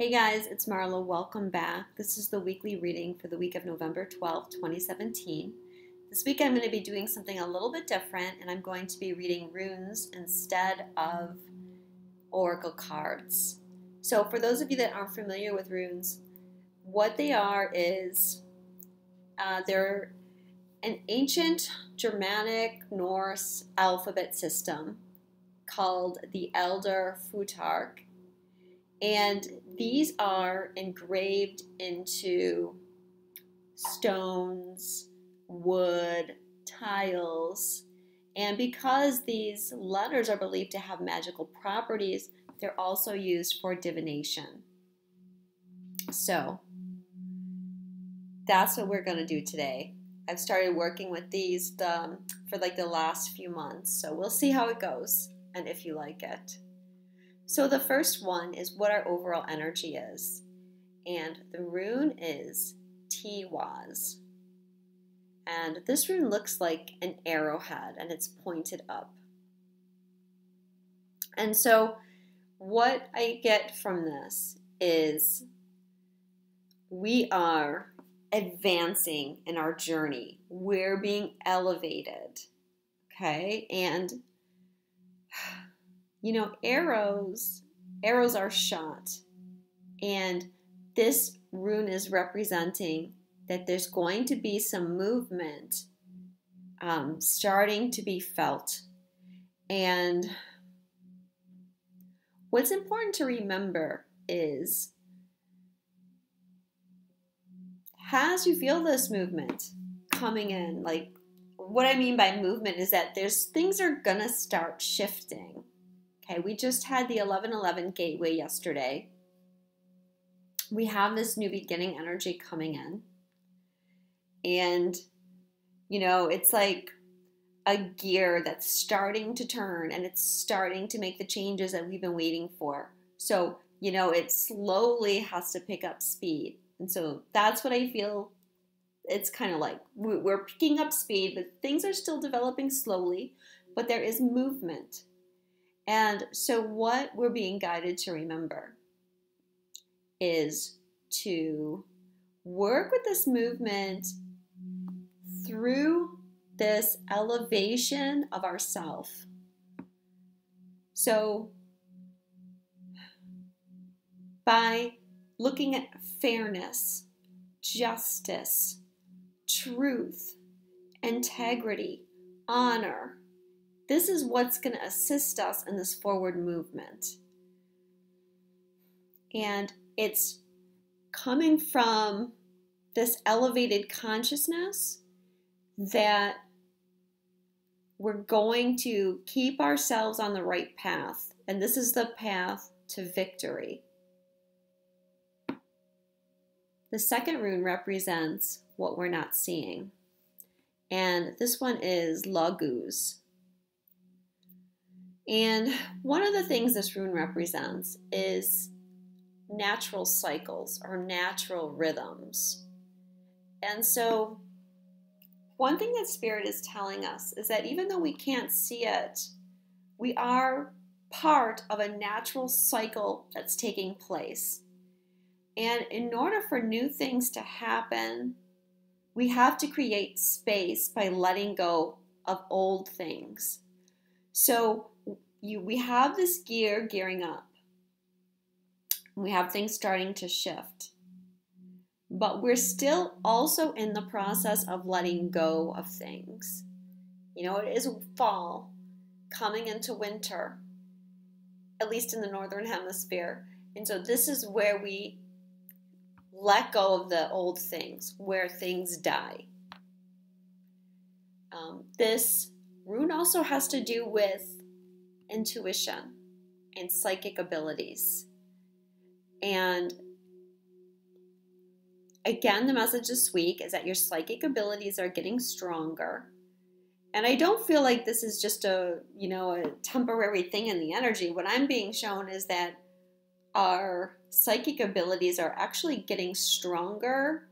Hey guys, it's Marla. Welcome back. This is the weekly reading for the week of November 12th, 2017. This week I'm going to be doing something a little bit different, and I'm going to be reading runes instead of oracle cards. So for those of you that aren't familiar with runes, what they are is they're an ancient Germanic Norse alphabet system called the Elder Futhark. And these are engraved into stones, wood, tiles. And because these letters are believed to have magical properties, they're also used for divination. So that's what we're going to do today. I've started working with these for like the last few months. So we'll see how it goes and if you like it. So the first one is what our overall energy is. And the rune is Tiwaz. And this rune looks like an arrowhead and it's pointed up. And so what I get from this is we are advancing in our journey. We're being elevated. Okay? And you know, arrows are shot. And this rune is representing that there's going to be some movement starting to be felt. And what's important to remember is, as you feel this movement coming in, like what I mean by movement is that things are gonna start shifting. Okay, we just had the 11/11 gateway yesterday. We have this new beginning energy coming in. And, you know, it's like a gear that's starting to turn and it's starting to make the changes that we've been waiting for. So, you know, it slowly has to pick up speed. And so that's what I feel it's kind of like. We're picking up speed, but things are still developing slowly, but there is movement. And so what we're being guided to remember is to work with this movement through this elevation of ourself. So by looking at fairness, justice, truth, integrity, honor, this is what's going to assist us in this forward movement. And it's coming from this elevated consciousness that we're going to keep ourselves on the right path. And this is the path to victory. The second rune represents what we're not seeing. And this one is Laguz. And one of the things this rune represents is natural cycles or natural rhythms. And so one thing that Spirit is telling us is that even though we can't see it, we are part of a natural cycle that's taking place. And in order for new things to happen, we have to create space by letting go of old things. So we have this gearing up. We have things starting to shift. But we're still also in the process of letting go of things. You know, it is fall, coming into winter, at least in the Northern Hemisphere. And so this is where we let go of the old things, where things die. This rune also has to do with intuition and psychic abilities. And again, the message this week is that your psychic abilities are getting stronger. And I don't feel like this is just a temporary thing in the energy. What I'm being shown is that our psychic abilities are actually getting stronger.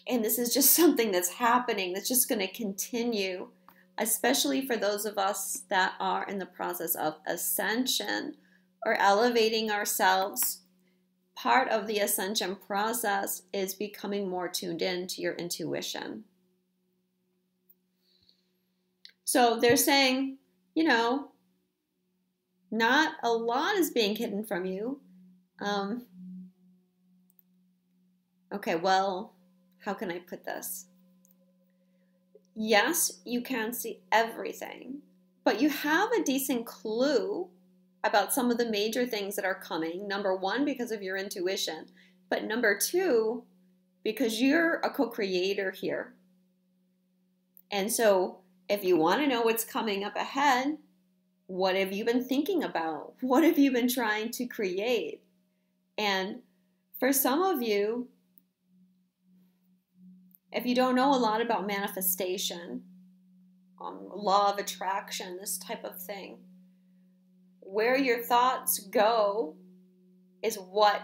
And this is just something that's happening that's just going to continue, especially for those of us that are in the process of ascension or elevating ourselves, part of the ascension process is becoming more tuned in to your intuition. So they're saying, you know, not a lot is being hidden from you. Okay, well, how can I put this? Yes, you can see everything, but you have a decent clue about some of the major things that are coming. Number one, because of your intuition, but number two, because you're a co-creator here. And so if you want to know what's coming up ahead, what have you been thinking about? What have you been trying to create? And for some of you, if you don't know a lot about manifestation, law of attraction, this type of thing, where your thoughts go is what,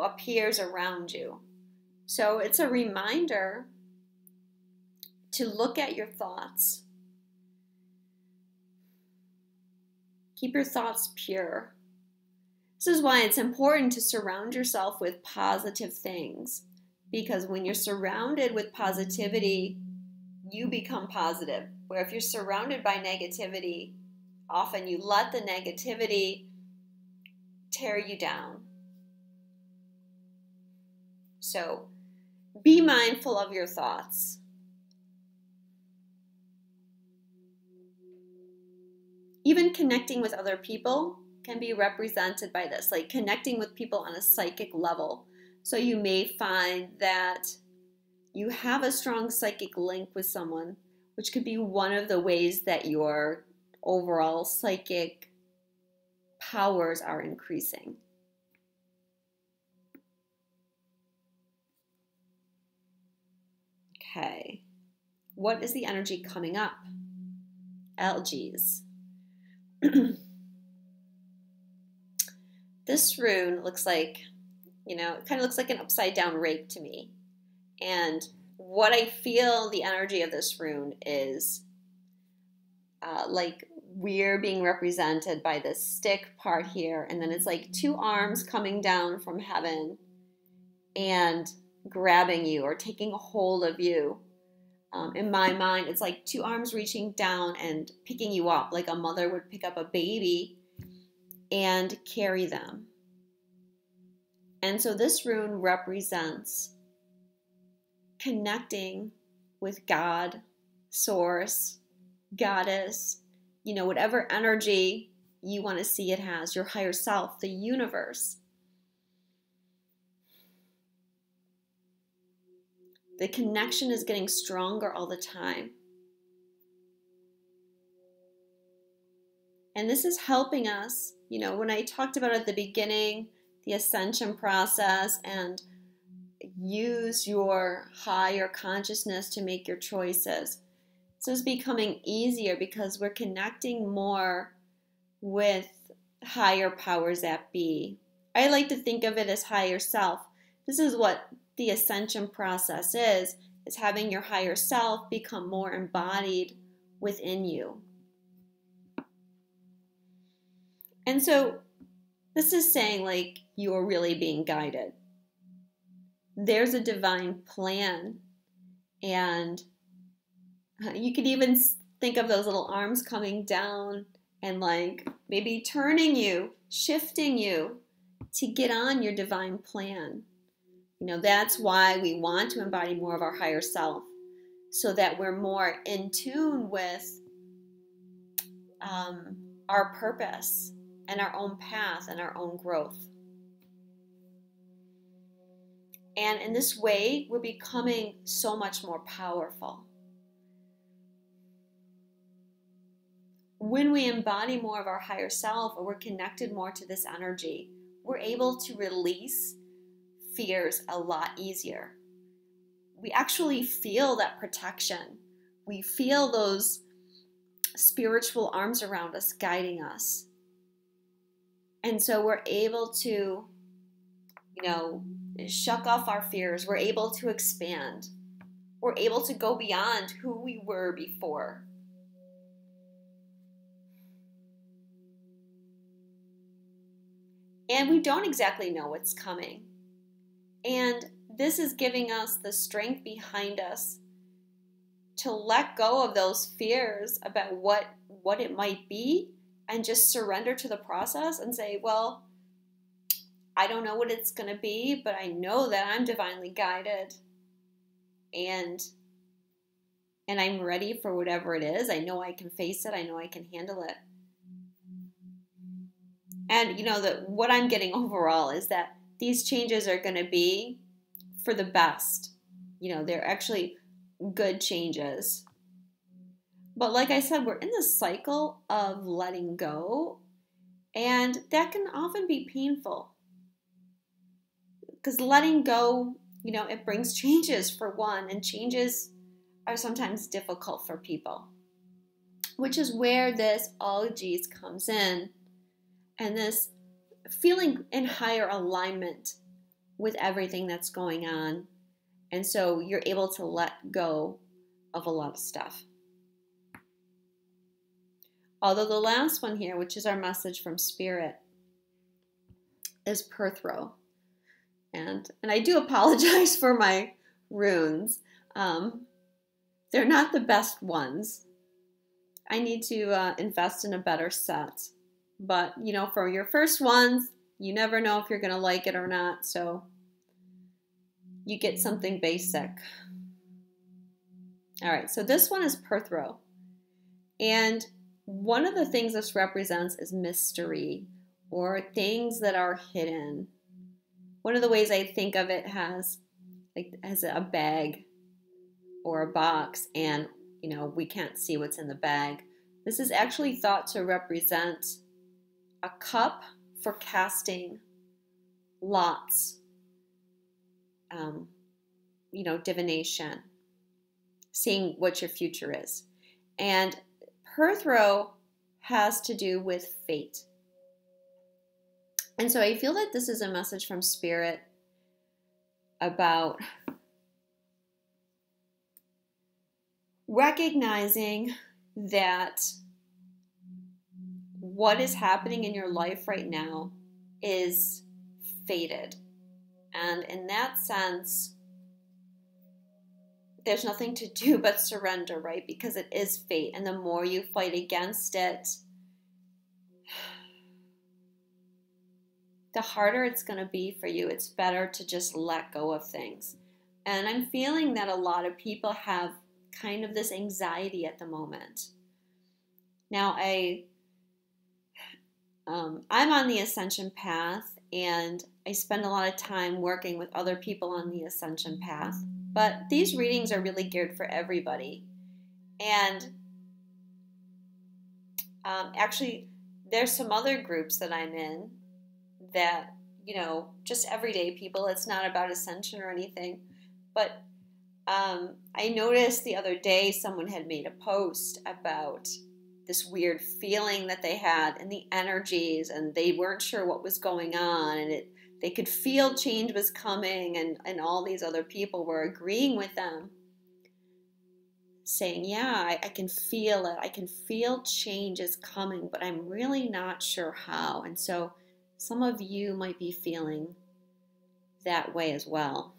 appears around you. So it's a reminder to look at your thoughts. Keep your thoughts pure. This is why it's important to surround yourself with positive things, because when you're surrounded with positivity, you become positive. Where if you're surrounded by negativity, often you let the negativity tear you down. So be mindful of your thoughts. Even connecting with other people can be represented by this, like connecting with people on a psychic level. So you may find that you have a strong psychic link with someone, which could be one of the ways that your overall psychic powers are increasing. Okay, what is the energy coming up? Algaes. This rune looks like, it kind of looks like an upside down rake to me. And what I feel the energy of this rune is like we're being represented by this stick part here. And then it's like two arms coming down from heaven and grabbing you or taking a hold of you. In my mind, it's like two arms reaching down and picking you up, like a mother would pick up a baby and carry them. And so this rune represents connecting with God, source, goddess, whatever energy you want to see it has, your higher self, the universe. The connection is getting stronger all the time. And this is helping us, when I talked about at the beginning, the ascension process and use your higher consciousness to make your choices. So it's becoming easier because we're connecting more with higher powers that be. I like to think of it as higher self. This is what the ascension process is having your higher self become more embodied within you. And so this is saying like you're really being guided. There's a divine plan, and you could even think of those little arms coming down and like maybe turning you, shifting you to get on your divine plan. That's why we want to embody more of our higher self, so that we're more in tune with our purpose and our own path and our own growth. And in this way, we're becoming so much more powerful. When we embody more of our higher self, or we're connected more to this energy, we're able to release fears a lot easier. We actually feel that protection. We feel those spiritual arms around us guiding us. And so we're able to, shuck off our fears. We're able to expand. We're able to go beyond who we were before. And we don't exactly know what's coming. And this is giving us the strength behind us to let go of those fears about what it might be and just surrender to the process and say, well, I don't know what it's going to be, but I know that I'm divinely guided and I'm ready for whatever it is. I know I can face it. I know I can handle it. And what I'm getting overall is that these changes are going to be for the best. They're actually good changes. But like I said, we're in the cycle of letting go, and that can often be painful. Because letting go, it brings changes for one, and changes are sometimes difficult for people, which is where this ologies comes in, and this feeling in higher alignment with everything that's going on. And so you're able to let go of a lot of stuff. Although the last one here, which is our message from Spirit, is Perthro. And I do apologize for my runes. They're not the best ones. I need to invest in a better set. But, for your first ones, you never know if you're going to like it or not. So you get something basic. All right, so this one is Perthro. And one of the things this represents is mystery or things that are hidden. One of the ways I think of it has a bag or a box, and we can't see what's in the bag. This is actually thought to represent a cup for casting lots, divination, seeing what your future is. And Perthro has to do with fate. And so I feel that this is a message from Spirit about recognizing that what is happening in your life right now is fated. And in that sense, there's nothing to do but surrender, right? Because it is fate. And the more you fight against it, the harder it's going to be for you. It's better to just let go of things. And I'm feeling that a lot of people have kind of this anxiety at the moment. Now, I'm on the ascension path, and I spend a lot of time working with other people on the ascension path. But these readings are really geared for everybody. And actually, there's some other groups that I'm in that, just everyday people. It's not about ascension or anything. But I noticed the other day someone had made a post about this weird feeling that they had in the energies, and they weren't sure what was going on, and they could feel change was coming, and all these other people were agreeing with them, saying, yeah, I can feel it. I can feel change is coming, but I'm really not sure how. And so some of you might be feeling that way as well.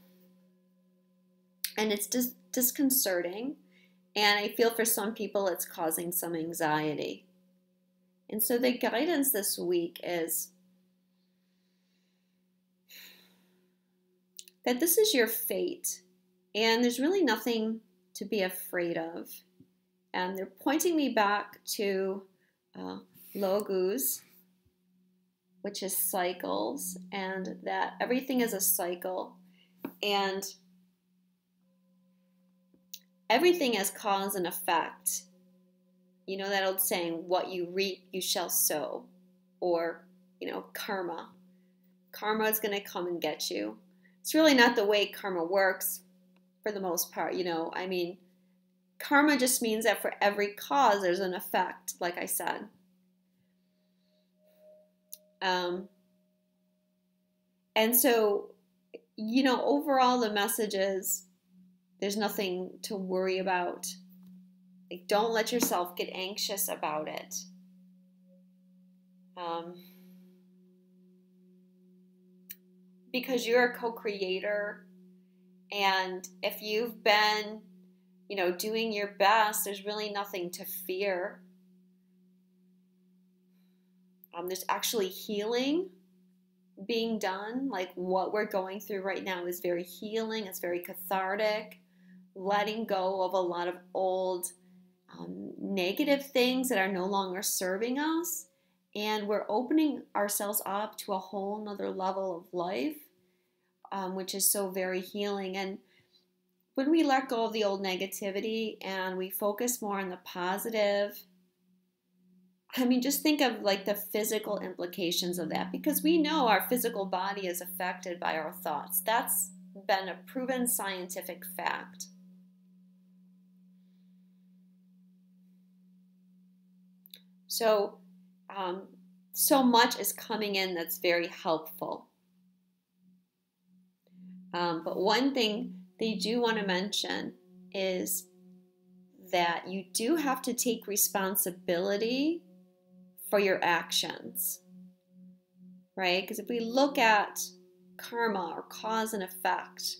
And it's just disconcerting. And I feel for some people it's causing some anxiety. And so the guidance this week is that this is your fate. And there's really nothing to be afraid of. And they're pointing me back to Logos, which is cycles, and that everything is a cycle. And everything has cause and effect. You know that old saying, what you reap, you shall sow. Or, karma. Karma is going to come and get you. It's really not the way karma works for the most part. Karma just means that for every cause, there's an effect, like I said. And so, overall the message is, there's nothing to worry about. Don't let yourself get anxious about it. because you're a co-creator. And if you've been, doing your best, there's really nothing to fear. There's actually healing being done. Like what we're going through right now is very healing. It's very cathartic. Letting go of a lot of old negative things that are no longer serving us. And we're opening ourselves up to a whole nother level of life, which is so very healing. And when we let go of the old negativity and we focus more on the positive, just think of like the physical implications of that, because we know our physical body is affected by our thoughts. That's been a proven scientific fact. So, so much is coming in that's very helpful. But one thing they do want to mention is that you do have to take responsibility for your actions, right? Because if we look at karma or cause and effect,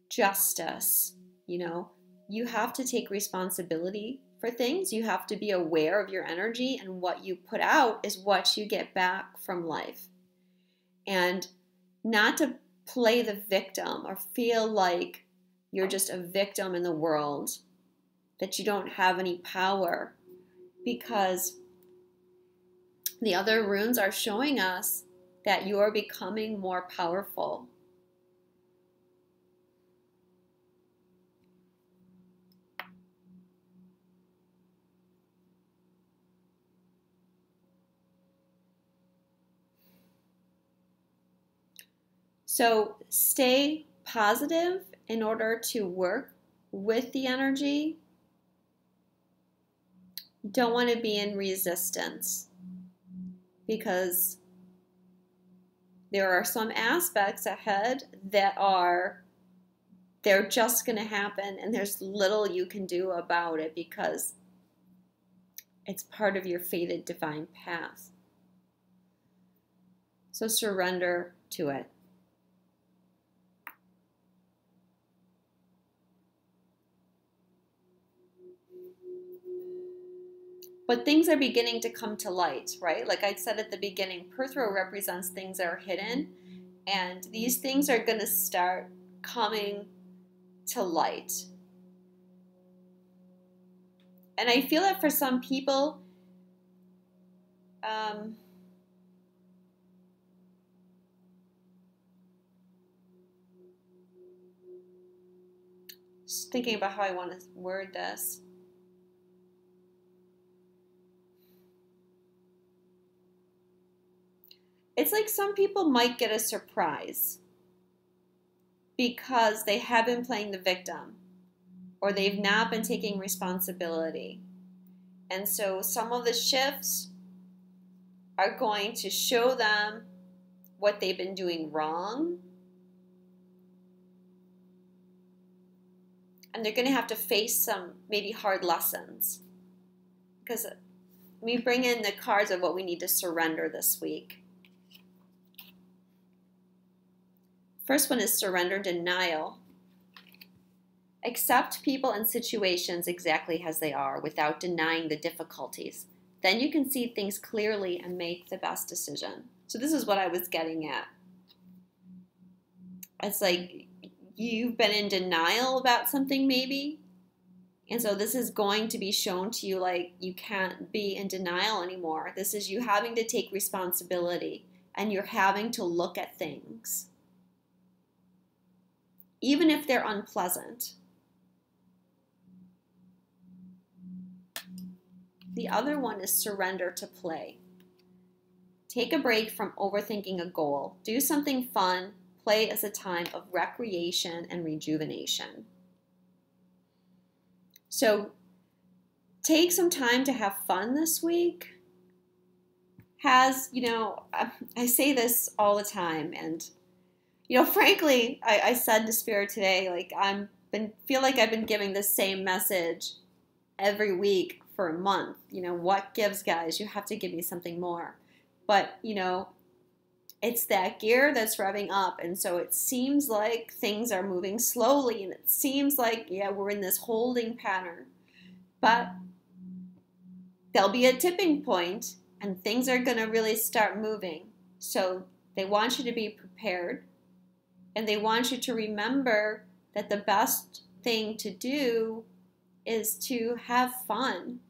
justice, you have to take responsibility for things. You have to be aware of your energy, and what you put out is what you get back from life. And not to play the victim or feel like you're just a victim in the world, that you don't have any power, because the other runes are showing us that you are becoming more powerful. So stay positive in order to work with the energy. You don't want to be in resistance, because there are some aspects ahead that they're just going to happen, and there's little you can do about it because it's part of your fated divine path. So surrender to it. But things are beginning to come to light, right? Like I said at the beginning, Perth Row represents things that are hidden, and these things are going to start coming to light. And I feel that for some people, just thinking about how I want to word this. It's like some people might get a surprise because they have been playing the victim, or they've not been taking responsibility. And so some of the shifts are going to show them what they've been doing wrong. And they're going to have to face some maybe hard lessons, because we bring in the cards of what we need to surrender this week. First one is surrender denial. Accept people and situations exactly as they are without denying the difficulties. Then you can see things clearly and make the best decision. So this is what I was getting at. It's like you've been in denial about something maybe. And so this is going to be shown to you like you can't be in denial anymore. This is you having to take responsibility, and you're having to look at things, even if they're unpleasant. The other one is surrender to play. Take a break from overthinking a goal. Do something fun. Play as a time of recreation and rejuvenation. So take some time to have fun this week. I say this all the time, and frankly, I said to Spirit today, like feel like I've been giving the same message every week for a month. What gives, guys? You have to give me something more. But It's that gear that's revving up. And so it seems like things are moving slowly, and it seems like, yeah, we're in this holding pattern. But there'll be a tipping point and things are going to really start moving. So they want you to be prepared, and they want you to remember that the best thing to do is to have fun.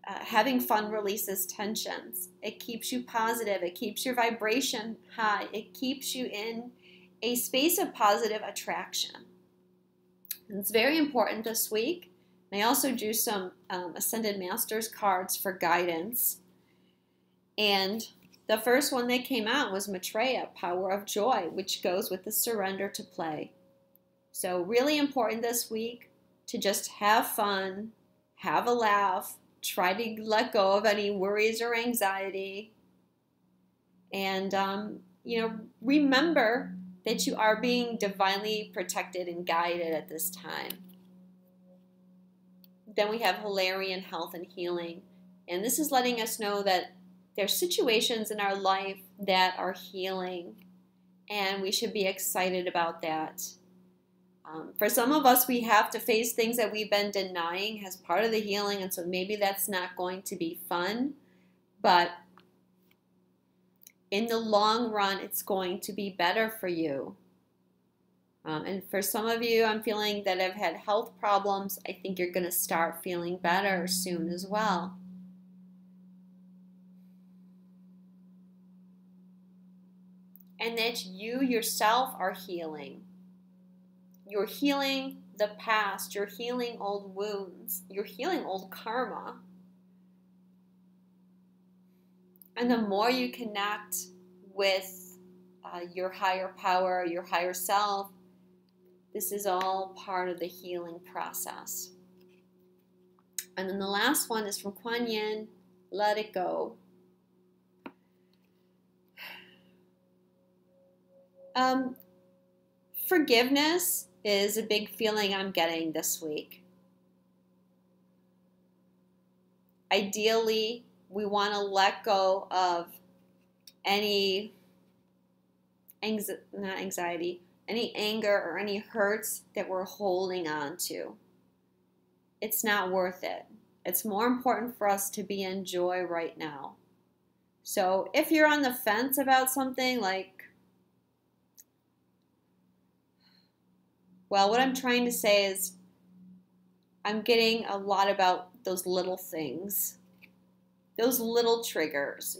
Having fun releases tensions. It keeps you positive. It keeps your vibration high. It keeps you in a space of positive attraction. And it's very important this week. I also do some Ascended Masters cards for guidance. And the first one that came out was Maitreya, Power of Joy, which goes with the surrender to play. So really important this week to just have fun, have a laugh, try to let go of any worries or anxiety. And, remember that you are being divinely protected and guided at this time. Then we have Hilarion, Health and Healing. And this is letting us know that there's situations in our life that are healing, and we should be excited about that. For some of us, we have to face things that we've been denying as part of the healing, and so maybe that's not going to be fun, but in the long run, it's going to be better for you. And for some of you, I'm feeling that have had health problems. I think you're going to start feeling better soon as well. And that you yourself are healing. You're healing the past. You're healing old wounds. You're healing old karma. And the more you connect with your higher power, your higher self, this is all part of the healing process. And then the last one is from Kuan Yin, Let It Go. Forgiveness is a big feeling I'm getting this week. Ideally, we want to let go of any any anger or any hurts that we're holding on to. It's not worth it. It's more important for us to be in joy right now. So if you're on the fence about something, what I'm trying to say is I'm getting a lot about those little things, those little triggers,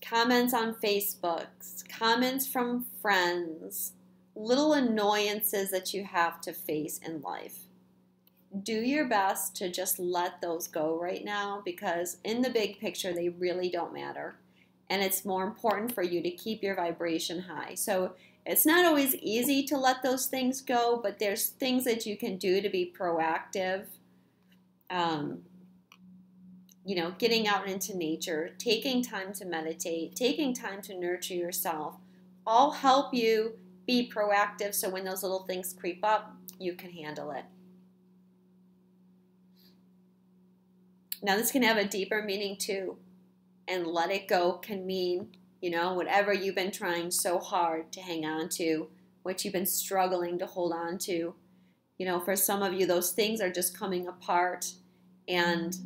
comments on Facebook, comments from friends, little annoyances that you have to face in life. Do your best to just let those go right now, because in the big picture, they really don't matter. And it's more important for you to keep your vibration high. So it's not always easy to let those things go, but there's things that you can do to be proactive. Getting out into nature, taking time to meditate, taking time to nurture yourself, all help you be proactive so when those little things creep up, you can handle it. Now this can have a deeper meaning too. And let it go can mean, whatever you've been trying so hard to hang on to, what you've been struggling to hold on to. For some of you, those things are just coming apart, and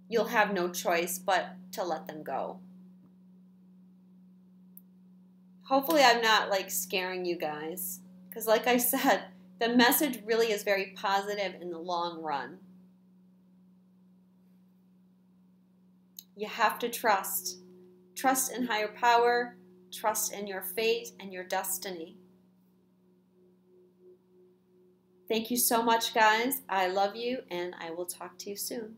you'll have no choice but to let them go. Hopefully I'm not scaring you guys, because like I said, the message really is very positive in the long run. You have to trust. Trust in higher power, trust in your fate and your destiny. Thank you so much, guys. I love you, and I will talk to you soon.